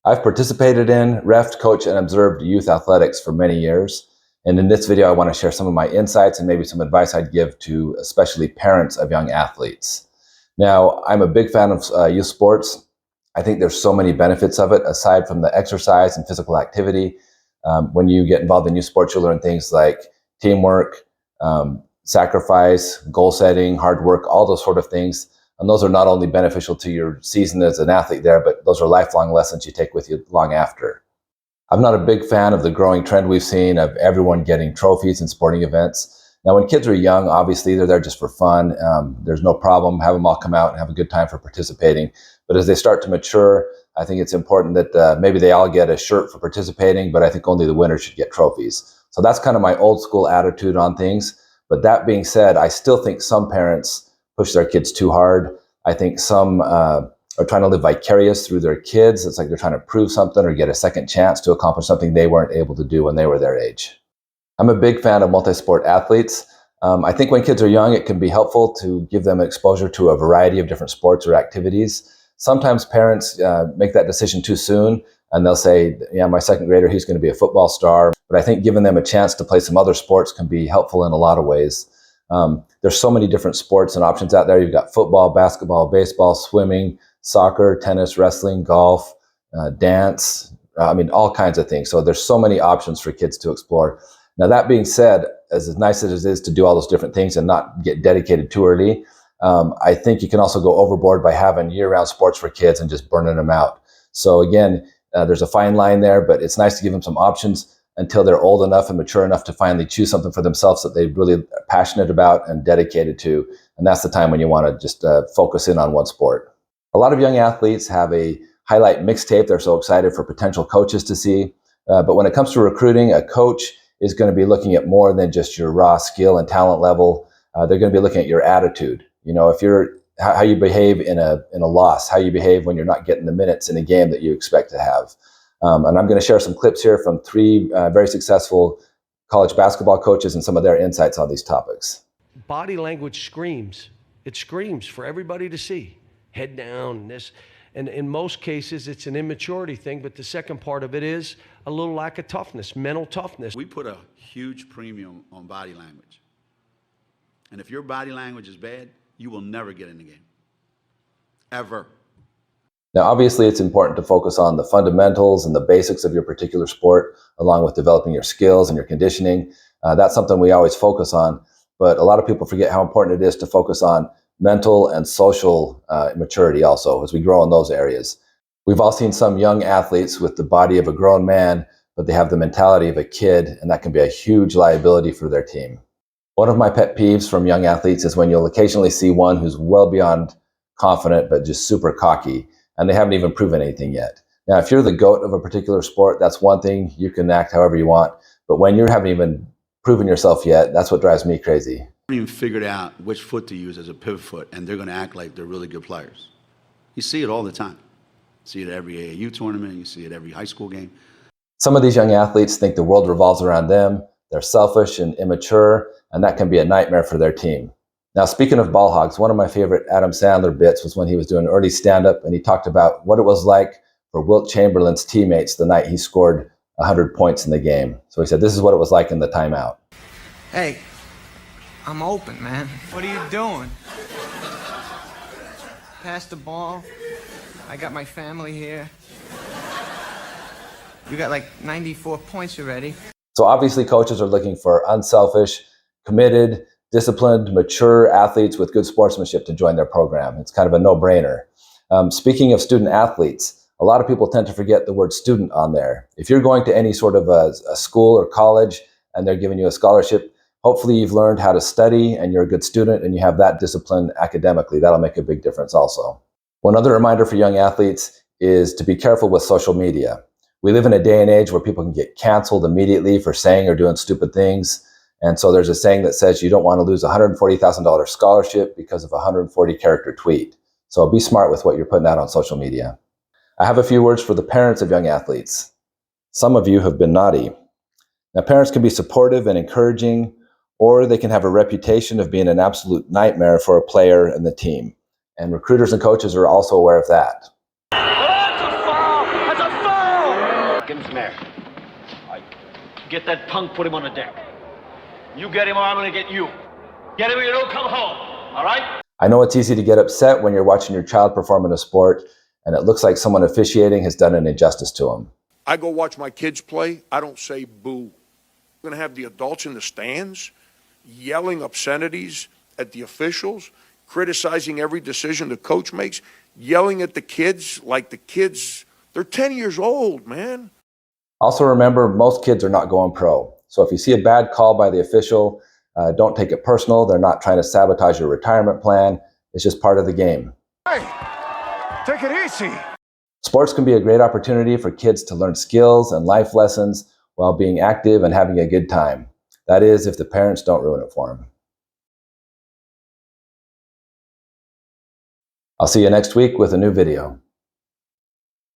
I've participated in, refed, coached, and observed youth athletics for many years. And in this video, I want to share some of my insights and maybe some advice I'd give to especially parents of young athletes. Now, I'm a big fan of youth sports. I think there's so many benefits of it, aside from the exercise and physical activity. When you get involved in youth sports, you learn things like teamwork, sacrifice, goal setting, hard work, all those sort of things. And those are not only beneficial to your season as an athlete there, but those are lifelong lessons you take with you long after. I'm not a big fan of the growing trend we've seen of everyone getting trophies in sporting events. Now, when kids are young, obviously they're there just for fun. There's no problem. Have them all come out and have a good time for participating. But as they start to mature, I think it's important that maybe they all get a shirt for participating, but I think only the winners should get trophies. So that's kind of my old school attitude on things. But that being said, I still think some parents push their kids too hard. I think some are trying to live vicarious through their kids. It's like they're trying to prove something or get a second chance to accomplish something they weren't able to do when they were their age. I'm a big fan of multi-sport athletes. I think when kids are young, it can be helpful to give them exposure to a variety of different sports or activities. Sometimes parents make that decision too soon, and they'll say, yeah, my second grader, he's going to be a football star. But I think giving them a chance to play some other sports can be helpful in a lot of ways. There's so many different sports and options out there. You've got football, basketball, baseball, swimming, soccer, tennis, wrestling, golf, dance, all kinds of things. So there's so many options for kids to explore. Now, that being said, as nice as it is to do all those different things and not get dedicated too early, I think you can also go overboard by having year-round sports for kids and just burning them out. So again, there's a fine line there, but it's nice to give them some options until they're old enough and mature enough to finally choose something for themselves that they really are passionate about and dedicated to. And that's the time when you want to just focus in on one sport. A lot of young athletes have a highlight mixtape they're so excited for potential coaches to see. But when it comes to recruiting, a coach is going to be looking at more than just your raw skill and talent level. They're going to be looking at your attitude. You know, if you're how you behave in a loss, how you behave when you're not getting the minutes in a game that you expect to have. And I'm going to share some clips here from three very successful college basketball coaches and some of their insights on these topics. Body language screams. It screams for everybody to see. Head down, this. And in most cases, it's an immaturity thing, but the second part of it is a little lack of toughness, mental toughness. We put a huge premium on body language. And if your body language is bad, you will never get in the game. Ever. Now, obviously, it's important to focus on the fundamentals and the basics of your particular sport, along with developing your skills and your conditioning. That's something we always focus on. But a lot of people forget how important it is to focus on mental and social maturity also as we grow in those areas. We've all seen some young athletes with the body of a grown man, but they have the mentality of a kid, and that can be a huge liability for their team. One of my pet peeves from young athletes is when you'll occasionally see one who's well beyond confident, but just super cocky, and they haven't even proven anything yet. Now, if you're the GOAT of a particular sport, that's one thing. You can act however you want. But when you haven't even proven yourself yet, that's what drives me crazy. They haven't even figured out which foot to use as a pivot foot, and they're going to act like they're really good players. You see it all the time. You see it at every AAU tournament. You see it every high school game. Some of these young athletes think the world revolves around them. They're selfish and immature, and that can be a nightmare for their team. Now, speaking of ball hogs, one of my favorite Adam Sandler bits was when he was doing early stand-up, and he talked about what it was like for Wilt Chamberlain's teammates the night he scored 100 points in the game. So he said, this is what it was like in the timeout. Hey, I'm open, man. What are you doing? Pass the ball. I got my family here. You got like 94 points already. So obviously coaches are looking for unselfish, committed, disciplined, mature athletes with good sportsmanship to join their program. It's kind of a no-brainer. Speaking of student athletes, a lot of people tend to forget the word student on there. If you're going to any sort of a school or college and they're giving you a scholarship, hopefully you've learned how to study and you're a good student and you have that discipline academically. That'll make a big difference also. One other reminder for young athletes is to be careful with social media. We live in a day and age where people can get canceled immediately for saying or doing stupid things. And so there's a saying that says you don't want to lose a $140,000 scholarship because of a 140-character tweet. So be smart with what you're putting out on social media. I have a few words for the parents of young athletes. Some of you have been naughty. Now, parents can be supportive and encouraging, or they can have a reputation of being an absolute nightmare for a player and the team. And recruiters and coaches are also aware of that. That's a foul! That's a foul! Atkins mare. Get that punk, put him on the deck. You get him or I'm gonna get you. Get him or you don't come home, all right? I know it's easy to get upset when you're watching your child perform in a sport and it looks like someone officiating has done an injustice to them. I go watch my kids play, I don't say boo. I'm going to have the adults in the stands yelling obscenities at the officials, criticizing every decision the coach makes, yelling at the kids like the kids, they're 10 years old, man. Also remember, most kids are not going pro. So if you see a bad call by the official, don't take it personal. They're not trying to sabotage your retirement plan. It's just part of the game. Hey, take it easy. Sports can be a great opportunity for kids to learn skills and life lessons while being active and having a good time. That is, if the parents don't ruin it for them. I'll see you next week with a new video.